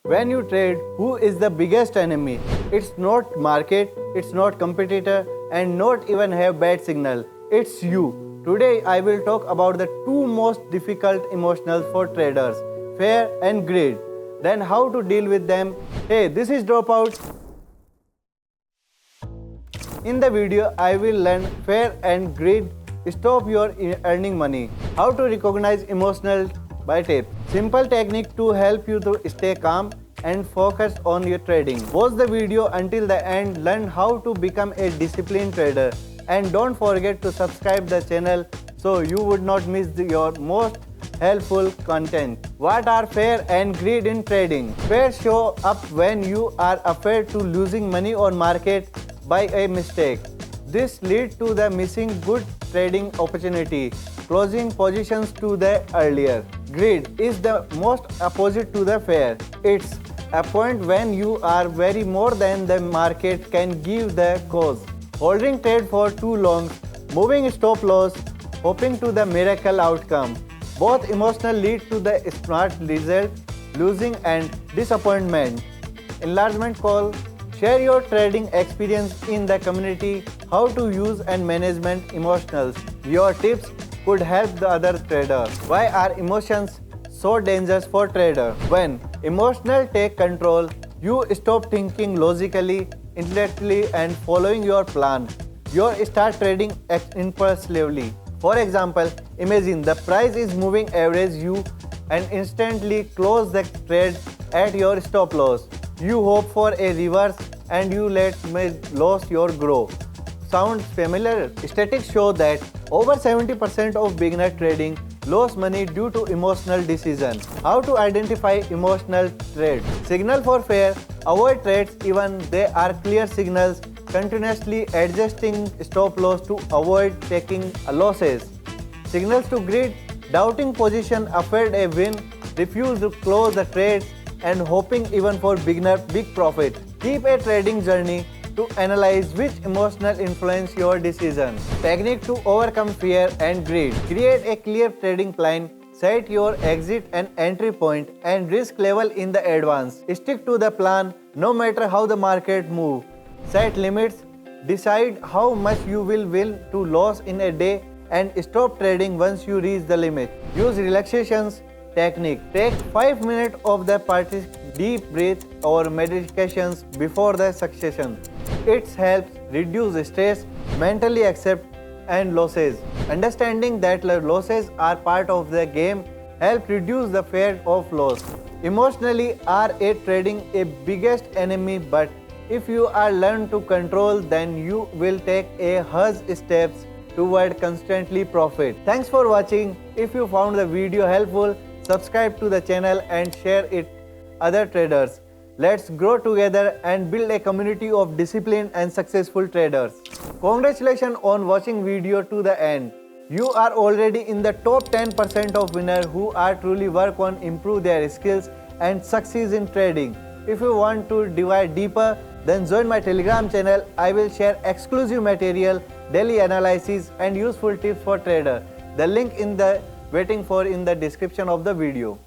When you trade, who is the biggest enemy? It's not market, it's not competitor, and not even have bad signal. It's you. Today I will talk about the two most difficult emotions for traders, fear and greed. Then how to deal with them. Hey, this is Dropout. In the video, I will learn fear and greed stop your earning money. How to recognize emotional by tip. Simple technique to help you to stay calm and focus on your trading. Watch the video until the end, learn how to become a disciplined trader, and don't forget to subscribe the channel so you would not miss your most helpful content. What are fear and greed in trading? Fear show up when you are afraid to losing money on market by a mistake. This leads to the missing good trading opportunity, closing positions to the earlier. Greed is the most opposite to the fear. It's a point when you are very more than the market can give the cause. Holding trade for too long, moving stop loss, hoping to the miracle outcome. Both emotional lead to the smart result, losing and disappointment. Enlargement call. Share your trading experience in the community, how to use and management emotions. Your tips could help the other traders. Why are emotions so dangerous for traders? When emotional take control, you stop thinking logically, intellectually and following your plan. You start trading impulsively. For example, imagine the price is moving average you and instantly close the trade at your stop loss. You hope for a reverse and you let loss your grow. Sounds familiar? Statistics show that over 70% of beginner trading lose money due to emotional decision. How to identify emotional trades? Signal for fear, avoid trades even they are clear signals, continuously adjusting stop loss to avoid taking losses. Signals to greed, doubting position, afraid a win, refuse to close the trades and hoping even for beginner big profit. Keep a trading journey to analyze which emotional influence your decision. Technique to overcome fear and greed. Create a clear trading plan, set your exit and entry point and risk level in the advance. Stick to the plan no matter how the market move. Set limits, decide how much you will to lose in a day and stop trading once you reach the limit. Use relaxations technique. Take 5 minutes of the deep breath or meditations before the succession. It helps reduce stress, mentally accept and losses. Understanding that losses are part of the game help reduce the fear of loss. Emotionally are a trading a biggest enemy, but if you are learned to control, then you will take a huge steps toward constantly profit. Thanks for watching. If you found the video helpful, subscribe to the channel and share it other traders. Let's grow together and build a community of disciplined and successful traders. Congratulations on watching video to the end. You are already in the top 10% of winners who are truly work on improve their skills and succeed in trading. If you want to dive deeper, then join my Telegram channel. I will share exclusive material, daily analysis and useful tips for trader. The link in the waiting for in the description of the video.